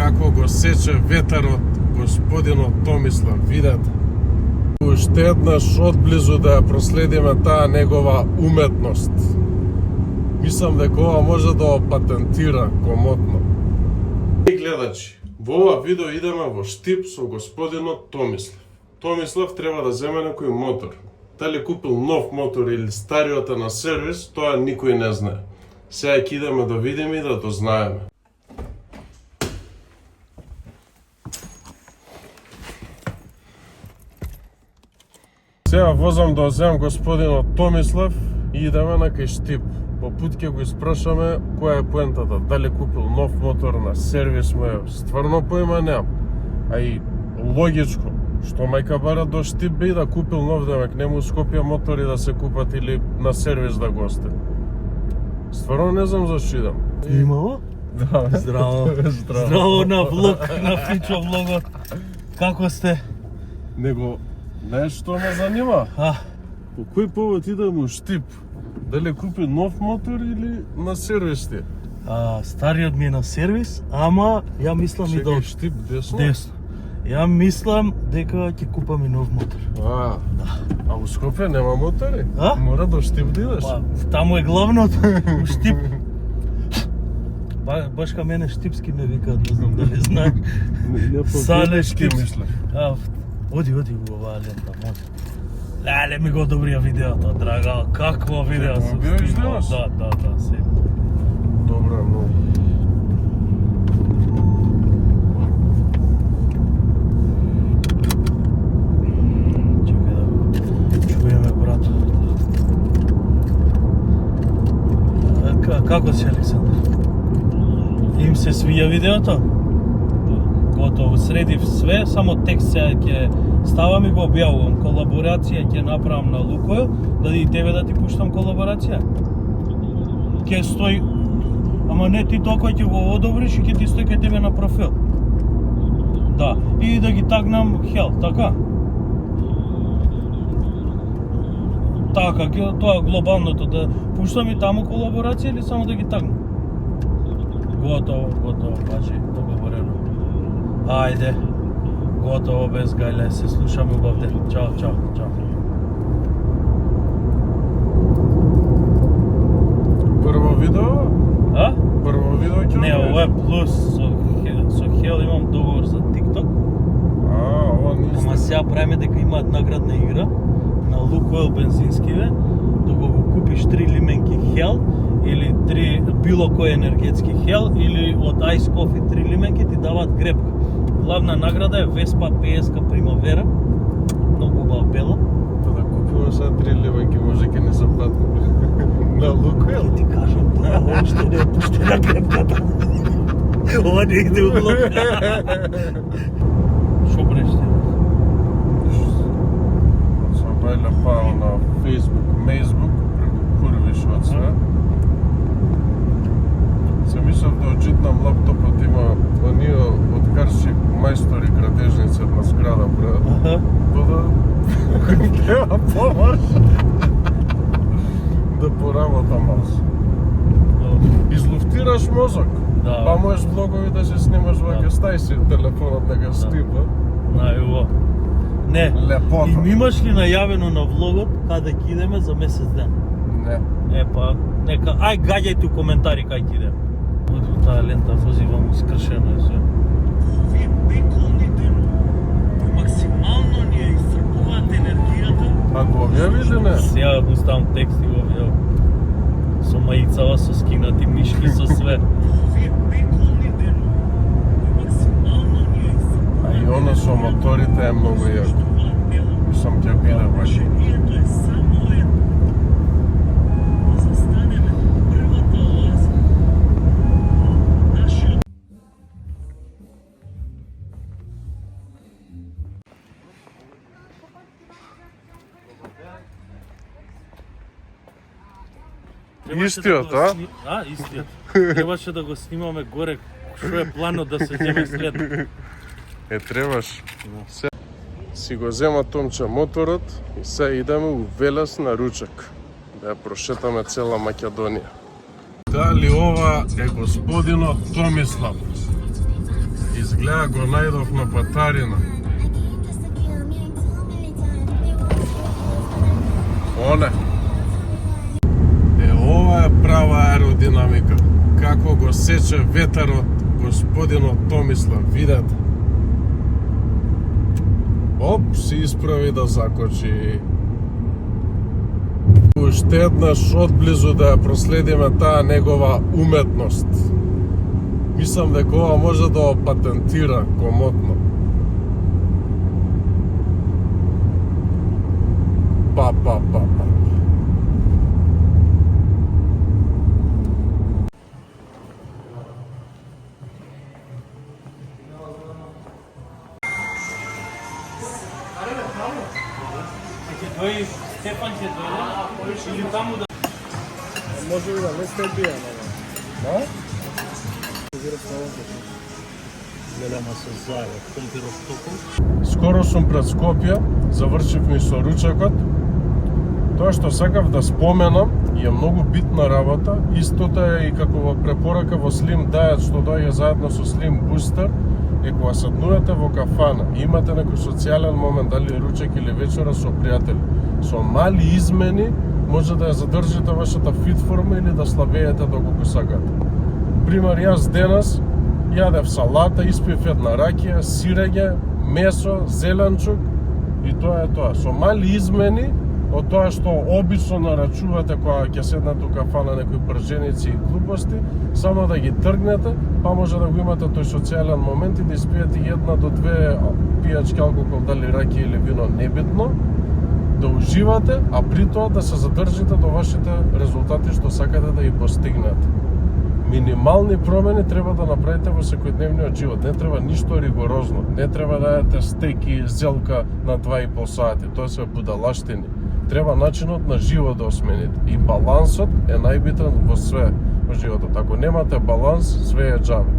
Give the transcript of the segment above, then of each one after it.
како го сече ветерот господинот Томислав, видете. Уште еднаш одблизу да ја проследиме таа негова уметност. Мислам дека ова може да го патентира комотно. И гледачи, во ова видео идеме во штип со господинот Томислав. Томислав треба да земе некој мотор. Дали купил нов мотор или стариот е на сервис, тоа никој не знае. Сега ќе идеме да видиме и да дознаеме. Сега возам да земам господинот Томислав и идеме на кај штип. По пут ќе го испрашаме која е поентата, дали купил нов мотор на сервис му е, стварно поима немам. А и логичко, што мајка бара до штип бе и да купил нов, демек нему Скопје мотори да се купат или на сервис да го остави. Стварно не знам зашто идам. Имало? Да. Здраво. Здраво на влог, на Фичо влогот. Како сте? Него, знаеш што ме занима? По кој повод идам у штип? Дали купи нов мотор или на сервис ти? Стариот ми е на сервис, ама ја мислам и Чекај, да... штип десно? Десно. Ја мислам дека ќе купам и нов мотор. А у Скопје нема мотори? Мора до штип да идеш? Па, таму е главното, у штип. Баш ка мене штипски ме викаат, не знам дали знаеш. Сале штипски. мислев. Оди во оваа лента, може. Леле ми го одобрија видеото, драга, какво видео Го гледаш денес? Да, се. Добро, но... Чекај да чуеме, брат. Како си, Александр? Им се свија видеото? Готово, средив све, само текст сега ќе ставам и го објавувам. Колаборација ќе направам на Лукойл, да и тебе да ти пуштам колаборација. Ќе стои, ама не ти толку ќе го одобриш и ќе ти стои кај тебе на профил. Да, и да ги тагнам Хел, така? Така, тоа глобалното, да пуштам и таму колаборација или само да ги тагнам? Готово, бачи, договорено. Ајде, готово без гајле, се слушаме убав ден. Чао. Прво видео? Прво видео ќе Не, ова е плюс, со Хел имам договор за TikTok. Ова не Ама сега правиме дека имаат наградна игра на Лукойл бензинскиве, да го купиш 3 лименки Хел или 3 било кој енергетски Хел или од Ice Coffee 3 лименки ти даваат гребка. Главна награда е Vespa PS-ка Primavera, многу убава бела. Да купувам сега 3 ливанки, може ке не западне. На Лукойл? Ти кажам, тоа още не е пуштена гребката. Ова не иде у влог. Шо бреште? Сам бајле пао на Facebook, Mezbook, преку први шот се. Се мислев да оджитнам лаптопот, има оние откарши мајстори градежници на зграда, брат. Нема помош. Да поработам аз. Излуфтираш мозок. Па можеш влогови да се снимаш ваќе стај си телефонот да го стипа. Најубаво. Не, Лепота. и имаш ли најавено на влогот каде ќе идеме за месец ден? Не. Па, нека, ај гаѓајте у коментари кај ќе идеме. Оди у таа лента, возивам скршено е све. Овие беколни денови максимално ни ја исцрпуваат енергијата. А го објави или не? Сега го ставам текст и го објавам. Со маицава, со скинати мишки, со све. Овие беколни денови максимално ни ја исцрпуваат. А и оно со моторите е многу јако. Мислам ќе биде баш. Решението е само едно. Да застанеме првата оаза. Нашиот Истиот, истиот. Требаше да го снимаме горе, што е планот да се земе следно. Требаш. Си го зема Томче моторот и се идеме у Велес на ручек. Да ја прошетаме цела Македонија. Дали ова е господинот Томислав? изгледа го најдов на патарина. Оне. Ова е права аеродинамика. Како го сече ветерот господинот Томислав, видете. Оп, се исправи да закочи. Уште еднаш одблизу да ја проследиме таа негова уметност. Мислам дека ова може да го патентира комотно. Па. Той Стефан ќе дојде или таму да... Може би да не сте бија, Да? Голема се зајава, компиростокол. Скоро сум пред Скопје, завршив ми со ручекот. Тоа што сакав да споменам е многу битна работа. Истото е и како во препорака во Slim Diet што доаѓа заедно со Slim Booster, е кога седнувате во кафана и имате некој социјален момент, дали ручек или вечера со пријатели, со мали измени може да ја задржите вашата фит форма или да слабеете доколку сакате. Пример, јас денес јадев салата, испив една ракија, сирење, месо, зеленчук и тоа е тоа. Со мали измени од тоа што обично нарачувате кога ќе седнете у кафана некои прженици и глупости, само да ги тргнете, па може да го имате тој социјален момент и да испиете 1 до 2 пијачки алкохол, дали ракија или вино, небитно, да уживате, а при тоа да се задржите до вашите резултати што сакате да ги постигнете. Минимални промени треба да направите во секојдневниот живот. Не треба ништо ригорозно. Не треба да јадете стек и зелка на 2,5 сати. Тоа се будалаштини. Треба начинот на живот да осмените. И балансот е најбитен во све во животот. Ако немате баланс, све е џабе.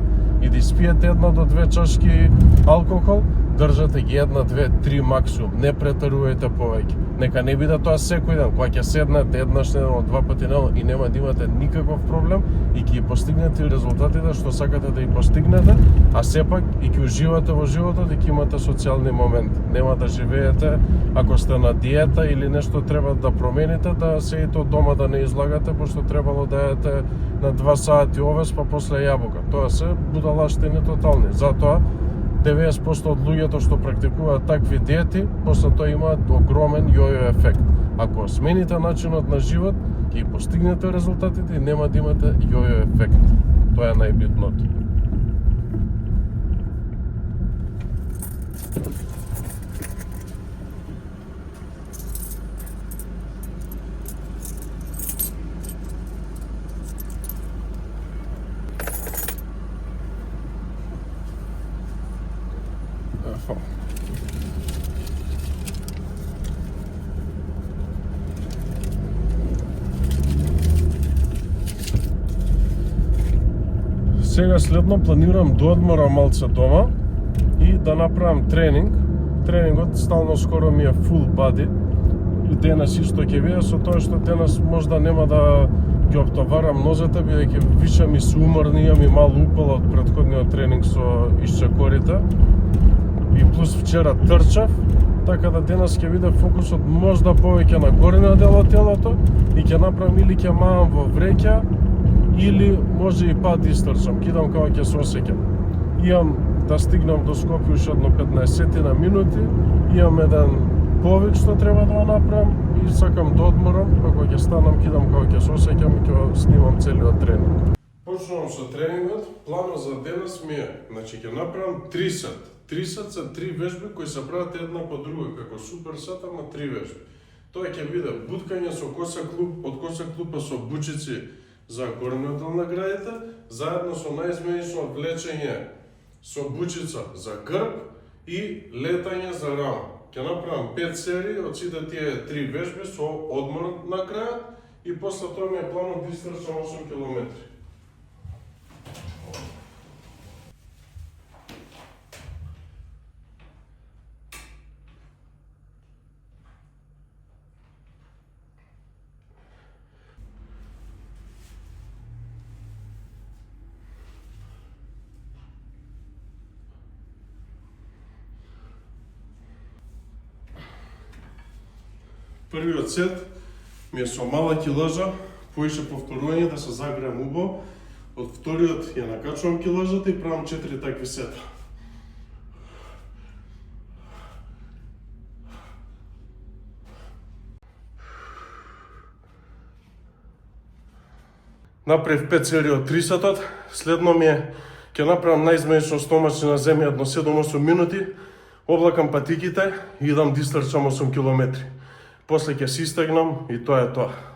И да испиете 1 до 2 чашки алкохол, држате ги 1, 2, 3 максимум. Не претарувајте повеќе. Нека не биде тоа секој ден. Кога ќе седнете еднаш неделно, 2 пати неделно и нема да имате никаков проблем и ќе постигнете резултатите што сакате да ги постигнете, а сепак и ќе уживате во животот и ќе имате социјални моменти. Нема да живеете ако сте на диета или нешто треба да промените, да седите од дома да не излагате, пошто требало да јадете на 2 сати овес, па после јабука. Тоа се будалаштини тотални. Затоа 90% од луѓето што практикуваат такви диети, после тоа имаат огромен јојо ефект. Ако смените начинот на живот, ќе постигнете резултатите и нема да имате јојо ефект. Тоа е најбитното. Сега следно планирам да одморам малце дома и да направам тренинг. Тренингот стално скоро ми е full body. И денес исто ќе биде со тоа што денес можда нема да ги оптоварам нозете, бидејќи више ми се уморни, имам и мал упал од претходниот тренинг со исчекорите. И плюс вчера трчав, така да денес ќе биде фокусот можда повеќе на горниот дел од телото и ќе направам или ќе маам во вреќа, или може и пат истрчам, кидам како ќе се осеќам. Имам да стигнам до Скопје уште едно 15 на минути, имам еден повик што треба да го направам и сакам да одморам, па кога ќе станам кидам како ќе се осеќам и ќе снимам целиот тренинг. Почнувам со тренингот, планот за денес ми е, значи ќе направам 3 сет. 3 сет се 3 вежби кои се прават една по друга, како суперсет, ама 3 вежби. Тоа ќе биде буткање со коса клуп, од коса клупа со бучици за горниот дел на градите, заедно со најизменично влечење со бучица за грб и летање за рама. Ќе направам 5 серии од сите тие 3 вежби со одмор на крајот и после тоа ми е планот да истрчам 8 километри. Првиот сет ми е со мала килажа, поише повторување да се загреам убаво. Од вториот ја накачувам килажата и правам 4 такви сета. Направив 5 серии од 3 сетот, следно ми е ќе направам наизменично стомачни на земја едно 7-8 минути, облакам патиките и идам да истрчам 8 километри. После ќе се истегнам и тоа е тоа.